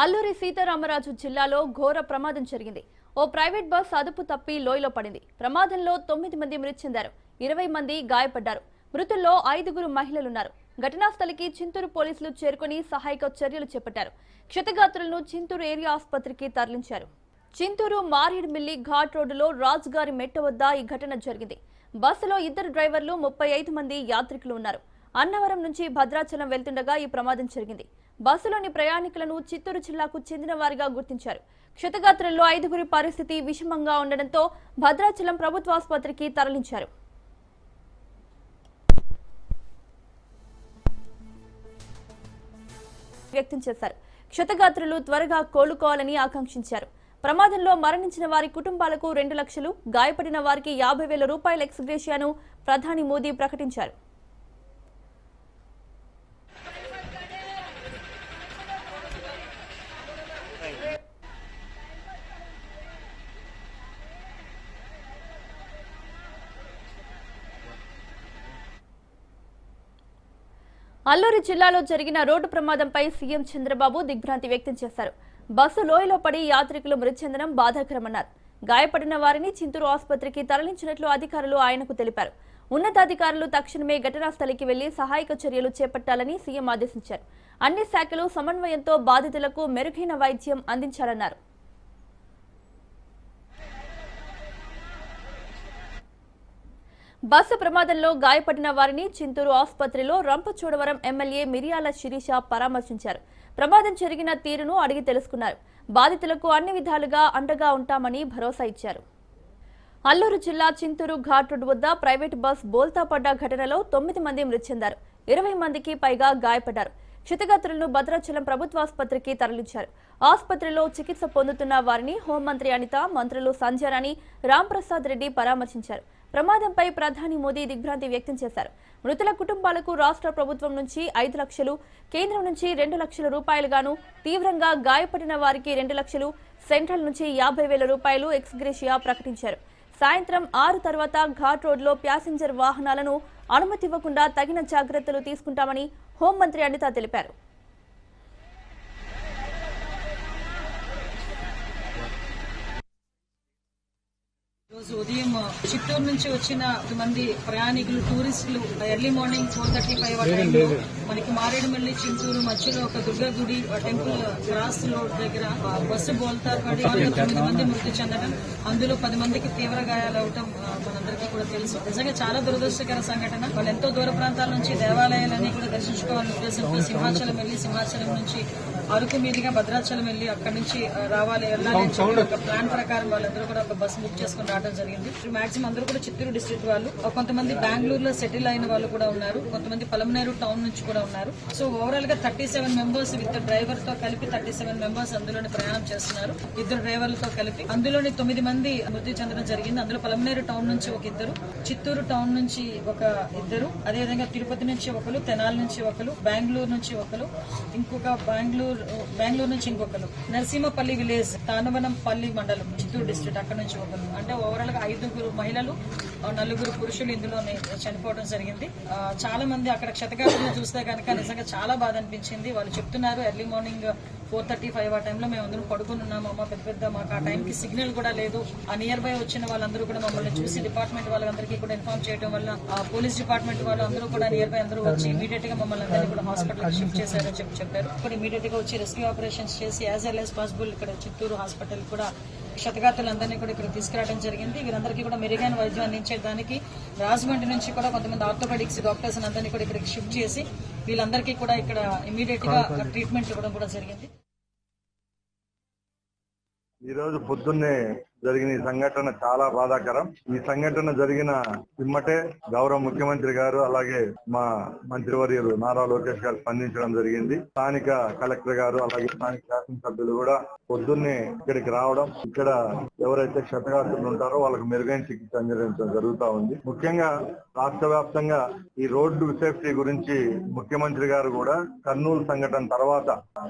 అల్లూరి సీతారామరాజు జిల్లాలో ఘోర ప్రమాదం జరిగింది. ఓ ప్రైవేట్ బస్ అదుపు తప్పి లోయలో పడింది. ప్రమాదంలో 9 మంది మృతి చెందారు. 20 మంది గాయపడ్డారు. మృతుల్లో 5 మహిళలున్నారు. ఘటనా స్థలికి చింతూరు పోలీసులు చేరుకుని సహాయక చర్యలు చేపట్టారు. క్షతగాత్రులను చింతూరు ఏరియా ఆసుపత్రికి తరలించారు. చింతూరు మారేడుమిల్లి ఘాట్ రోడ్డులో రాజుగారి మెట్ట వద్ద ఈ ఘటన జరిగింది. బస్సులో 2 డ్రైవర్లు 35 మంది యాత్రికులు ఉన్నారు. అన్నవరం నుంచి భద్రాచలం వెళ్తుండగా ఈ ప్రమాదం జరిగింది. బస్సులోని ప్రయాణికులను చిత్తూరు జిల్లాకు చెందిన వారిగా గుర్తించారు. క్షతగాత్రుల్లో 5 పరిస్థితి విషమంగా ఉండడంతో భద్రాచలం ప్రభుత్వ ఆసుపత్రికి తరలించారు. వ్యక్తం చేశారు. క్షతగాత్రులు త్వరగా కోలుకోవాలని ఆకాంక్షించారు. ప్రమాదంలో మరణించిన వారి కుటుంబాలకు 2 లక్షలు, గాయపడిన వారికి 50,000 రూపాయల ఎక్స్గ్రేషియాను ప్రధాని మోదీ ప్రకటించారు. అల్లూరి జిల్లాలో జరిగిన రోడ్డు ప్రమాదంపై సీఎం చంద్రబాబు దిగ్భ్రాంతి వ్యక్తం చేశారు. బస్సు లోయలో పడి యాత్రికులు మృతి చెందడం బాధాకరమన్నారు. గాయపడిన వారిని చింతూరు ఆసుపత్రికి తరలించినట్లు అధికారులు ఆయనకు తెలిపారు. ఉన్నతాధికారులు తక్షణమే ఘటనా స్థలికి వెళ్లి సహాయక చర్యలు చేపట్టాలని సీఎం ఆదేశించారు. అన్ని శాఖలు సమన్వయంతో బాధితులకు మెరుగైన వైద్యం అందించాలన్నారు. బస్సు ప్రమాదంలో గాయపడిన వారిని చింతూరు ఆసుపత్రిలో రంపచోడవరం ఎమ్మెల్యే మిరియాల శిరీష పరామర్శించారు. ప్రమాదం జరిగిన తీరును అడిగి తెలుసుకున్నారు. బాధితులకు అన్ని విధాలుగా అండగా ఉంటామని భరోసా ఇచ్చారు. అల్లూరు జిల్లా చింతూరు ఘాట్ రోడ్డు వద్ద ప్రైవేట్ బస్ బోల్తా పడ్డ ఘటనలో 9 మంది మృతి చెందారు. 20 మందికి పైగా గాయపడ్డారు. క్షతగాత్రులను భద్రాచలం ప్రభుత్వ ఆసుపత్రికి తరలించారు. ఆసుపత్రిలో చికిత్స పొందుతున్న వారిని హోంమంత్రి అనిత, మంత్రులు సంధ్యారాణి, రాంప్రసాద్ రెడ్డి పరామర్శించారు. ప్రమాదంపై ప్రధాని మోదీ దిగ్భ్రాంతి వ్యక్తం చేశారు. మృతుల కుటుంబాలకు రాష్ట్ర ప్రభుత్వం నుంచి 5 లక్షలు, కేంద్రం నుంచి 2 లక్షల రూపాయలుగాను, తీవ్రంగా గాయపడిన వారికి 2 లక్షలు, సెంట్రల్ నుంచి 50,000 రూపాయలు ఎక్స్గ్రేషియా ప్రకటించారు. సాయంత్రం 6 తర్వాత ఘాట్ రోడ్లో ప్యాసింజర్ వాహనాలను అనుమతివ్వకుండా తగిన జాగ్రత్తలు తీసుకుంటామని హోంమంత్రి అనిత తెలిపారు. రోజు ఉదయం చిత్తూరు నుంచి వచ్చిన మంది ప్రయాణికులు, టూరిస్టులు ఎర్లీ మార్నింగ్ 4:35 ఆ టైంలో మనకి మారేడుమిల్లి చింతూరు మధ్యలో ఒక దుర్గా గుడి టెంపుల్ క్రాస్ రోడ్ దగ్గర బస్సు బోల్తా పడి 9 మంది మృతి చెందడం, అందులో 10 మందికి తీవ్ర గాయాలు అవటం మనందరికీ కూడా తెలుసు. నిజంగా చాలా దురదృష్టకర సంఘటన. వాళ్ళు ఎంతో దూర ప్రాంతాల నుంచి దేవాలయాలన్నీ కూడా దర్శించుకోవాలనే ఉద్దేశంతో సింహాచలం వెళ్లి, సింహాచలం నుంచి అరకు మీదుగా భద్రాచలం వెళ్లి అక్కడి నుంచి వెళ్ళాలి ఒక ప్లాన్ ప్రకారం వాళ్ళందరూ కూడా ఒక బస్సు బుక్ చేసుకుని రావడం జరిగింది. మాక్సిమం అందరూ కూడా చిత్తూరు డిస్ట్రిక్ట్ వాళ్ళు, కొంతమంది బెంగళూరులో సెటిల్ అయిన వాళ్ళు కూడా ఉన్నారు, కొంతమంది పలమనేరు టౌన్ నుంచి కూడా ఉన్నారు. సో ఓవరాల్ గా 37 మెంబర్స్ విత్ డ్రైవర్ తో కలిపి 37 మెంబర్స్ అందులోని ప్రయాణం చేస్తున్నారు. 2 డ్రైవర్లతో కలిపి అందులోని 9 మంది మృతి చెందడం జరిగింది. అందులో పలమనేరు టౌన్ నుంచి ఒక 2, చిత్తూరు టౌన్ నుంచి ఒక 2, అదేవిధంగా తిరుపతి నుంచి ఒకరు, తెనాలి నుంచి ఒకరు, బెంగళూరు నుంచి ఒకరు, ఇంకొక బెంగళూరు నుంచి ఇంకొకరు, నరసింహపల్లి విలేజ్, తానవనంపల్లి మండలం, చిత్తూరు డిస్ట్రిక్ట్, అక్కడ నుంచి ఒకరు. అంటే ఓవరాల్ గా 5 మహిళలు, 4 పురుషులు ఇందులో చనిపోవడం జరిగింది. చాలా మంది అక్కడ క్షతగాత్రులను చూస్తే కనుక నిజంగా చాలా బాధ అనిపించింది. వాళ్ళు చెప్తున్నారు ఎర్లీ మార్నింగ్ 4:35 ఆ టైంలో మేము అందరం పడుకుని ఉన్నాము. పెద్ద మాకు ఆ టైంకి సిగ్నల్ కూడా లేదు. ఆ నియర్ బై వచ్చిన వాళ్ళందరూ కూడా మమ్మల్ని చూసి డిపార్ట్మెంట్ వాళ్ళందరికీ కూడా ఇన్ఫార్మ్ చేయడం వల్ల పోలీస్ డిపార్ట్మెంట్ వాళ్ళు అందరూ కూడా నియర్ బై అందరూ వచ్చి ఇమీడియట్ గా మమ్మల్ని అందరినీ కూడా హాస్పిటల్ షిఫ్ట్ చేశారని చెప్పారు. ఇక్కడ ఇమీడియట్ గా వచ్చి రెస్క్యూ ఆపరేషన్స్ చేసి యాజ్ ఎల్ యాజ్ పాసిబుల్ ఇక్కడ చిత్తూరు హాస్పిటల్ కూడా క్షతగాత్రులందరినీ కూడా ఇక్కడ తీసుకురావడం జరిగింది. వీరందరికీ కూడా మెరుగైన వైద్యం అందించడానికి రాజమండ్రి నుంచి కూడా కొంతమంది ఆర్థోపెడిక్స్ డాక్టర్స్ అందరినీ కూడా ఇక్కడికి షిఫ్ట్ చేసి వీళ్ళందరికీ కూడా ఇక్కడ ఇమీడియట్ గా ట్రీట్మెంట్ ఇవ్వడం కూడా జరిగింది. ఈ రోజు పొద్దున్నే జరిగిన ఈ సంఘటన చాలా బాధాకరం. ఈ సంఘటన జరిగిన పిమ్మటే గౌరవ ముఖ్యమంత్రి గారు అలాగే మా మంత్రివర్యులు నారా లోకేష్ గారు స్పందించడం జరిగింది. స్థానిక కలెక్టర్ గారు అలాగే స్థానిక శాసనసభ్యులు కూడా పొద్దున్నే ఇక్కడికి రావడం, ఇక్కడ ఎవరైతే క్షతగాత్రులు ఉంటారో వాళ్ళకి మెరుగైన చికిత్స అందించడం జరుగుతా ఉంది. ముఖ్యంగా రాష్ట్ర వ్యాప్తంగా ఈ రోడ్డు సేఫ్టీ గురించి ముఖ్యమంత్రి గారు కూడా కర్నూలు సంఘటన తర్వాత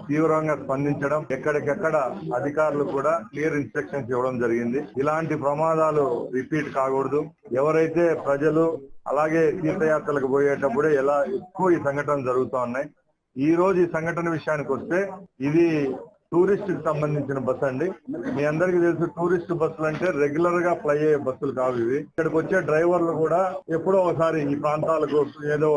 తీవ్రంగా స్పందించడం, ఎక్కడికెక్కడ అధికారులు కూడా క్లియర్ ఇన్స్ట్రక్షన్స్ ఇవ్వడం జరిగింది. ఇలాంటి ప్రమాదాలు రిపీట్ కాకూడదు. ఎవరైతే ప్రజలు అలాగే తీర్థయాత్రలకు పోయేటప్పుడే ఎలా ఎక్కువ ఈ సంఘటనలు జరుగుతూ ఉన్నాయి. ఈ రోజు ఈ సంఘటన విషయానికి వస్తే ఇది టూరిస్ట్ కి సంబంధించిన బస్సు అండి. మీ అందరికీ తెలుసు టూరిస్ట్ బస్సులు అంటే రెగ్యులర్ గా ఫ్లై అయ్యే బస్సులు కావు ఇవి. ఇక్కడికి వచ్చే డ్రైవర్లు కూడా ఎప్పుడో ఒకసారి ఈ ప్రాంతాలకు ఏదో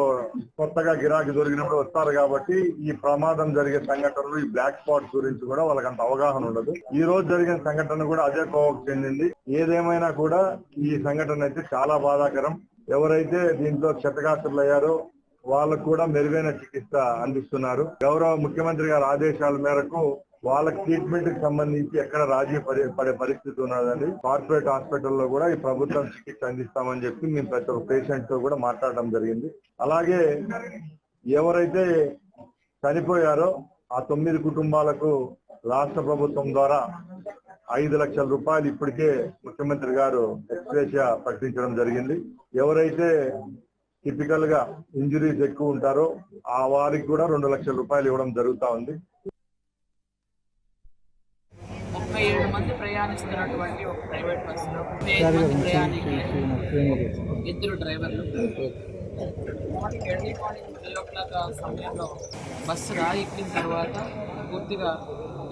కొత్తగా గిరాకీ దొరికినప్పుడు వస్తారు కాబట్టి ఈ ప్రమాదం జరిగే సంఘటనలు, ఈ బ్లాక్ స్పాట్స్ గురించి కూడా వాళ్ళకి అంత అవగాహన ఉండదు. ఈ రోజు జరిగిన సంఘటన కూడా అదే కోవకు చెందింది. ఏదేమైనా కూడా ఈ సంఘటన అయితే చాలా బాధాకరం. ఎవరైతే దీంట్లో క్షతగాత్రులు అయ్యారో వాళ్ళకు కూడా మెరుగైన చికిత్స అందిస్తున్నారు. గౌరవ ముఖ్యమంత్రి గారి ఆదేశాల మేరకు వాళ్ళకి ట్రీట్మెంట్ కి సంబంధించి ఎక్కడ రాజీ పడే పరిస్థితి ఉన్నదండి. కార్పొరేట్ హాస్పిటల్లో కూడా ఈ ప్రభుత్వం చికిత్స అందిస్తామని చెప్పి మేము ప్రతి ఒక్క పేషెంట్ తో కూడా మాట్లాడడం జరిగింది. అలాగే ఎవరైతే చనిపోయారో ఆ 9 కుటుంబాలకు రాష్ట్ర ప్రభుత్వం ద్వారా 5 లక్షల రూపాయలు ఇప్పటికే ముఖ్యమంత్రి గారు ఎక్స్‌గ్రేషియా ప్రకటించడం జరిగింది. ఎవరైతే టిపికల్ గా ఇంజురీస్ ఎక్కువ ఉంటారో ఆ వారికి కూడా 2 లక్షల రూపాయలు ఇవ్వడం జరుగుతా ఉంది. 37 మంది ప్రయాణిస్తున్నటువంటి ఒక ప్రైవేట్ బస్సులో 5 మంది ప్రయాణికులు, 2 డ్రైవర్లు. ఎర్లీ మార్నింగ్ 12 సమయంలో బస్సు ఎక్కిన తర్వాత పూర్తిగా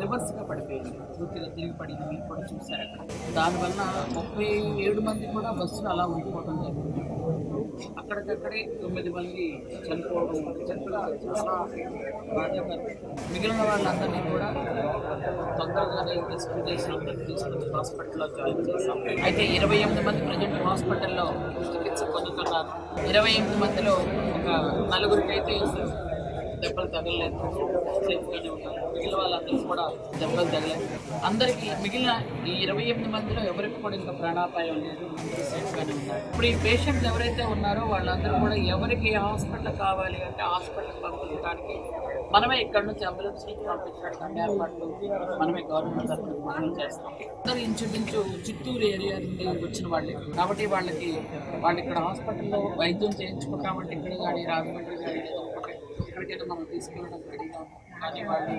రివర్స్గా పడిపోయింది. పూర్తిగా తిరిగి పడింది. మీరు కూడా చూశారు అక్కడ. దానివల్ల 37 మంది కూడా బస్సులో అలా ఉండిపోవడం జరిగింది. అక్కడికక్కడే 9 మంది చనిపోవడం చాలా బాధాకరం. మిగిలిన వాళ్ళందరినీ కూడా తొందరగానే రెస్క్యూ తీసుకుని హాస్పిటల్లో జాయిన్ చేశాం. అయితే 28 మంది ప్రజెంట్ హాస్పిటల్లో చికిత్స పొందుతున్నారు. 28 మందిలో ఒక 4గురికి అయితే దెబ్బలు తగలలేదు, సేఫ్గానే ఉన్నారు. మిగిలిన వాళ్ళందరికీ కూడా దెబ్బలు తగలేదు. అందరికీ మిగిలిన ఈ 28 మందిలో ఎవరికి కూడా ఇంకా ప్రాణాపాయం లేదు, అందరూ సేఫ్గానే ఉన్నారు. ఇప్పుడు ఈ పేషెంట్లు ఎవరైతే ఉన్నారో వాళ్ళందరూ కూడా ఎవరికి ఏ హాస్పిటల్ కావాలి అంటే హాస్పిటల్ పంపించడానికి మనమే ఇక్కడ నుంచి అంబులెన్స్ పంపించడానికి ఏర్పాట్లు మనమే గవర్నమెంట్ తరఫున మనం చేస్తాం. అందరూ ఇంచుమించు చిత్తూరు ఏరియా నుండి వచ్చిన వాళ్ళే కాబట్టి వాళ్ళు ఇక్కడ హాస్పిటల్లో వైద్యం చేయించుకుంటామంటే ఇక్కడ కానీ రాజమండ్రి కానీ ఎక్కడికైనా మనం తీసుకెళ్ళడం రెడీగా ఉన్నాం. కానీ వాళ్ళు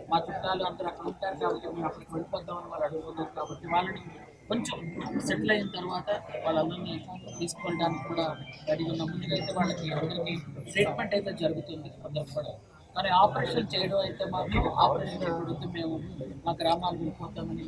మా చుట్టాలు అందరూ అక్కడ ఉంటారు కాబట్టి మేము అక్కడికి వెళ్ళిపోతామని వాళ్ళు అడుగుతున్నారు. కాబట్టి వాళ్ళని కొంచెం సెటిల్ అయిన తర్వాత వాళ్ళందరినీ తీసుకోవడానికి కూడా రెడీగా ఉన్నాం. ముందుగా అయితే వాళ్ళకి అందరికీ ట్రీట్మెంట్ అయితే జరుగుతుంది అందరికి కూడా. కానీ ఆపరేషన్ చేయడం అయితే మాత్రం ఆపరేషన్ చేయడం మేము మా గ్రామాలకు వెళ్ళిపోతామని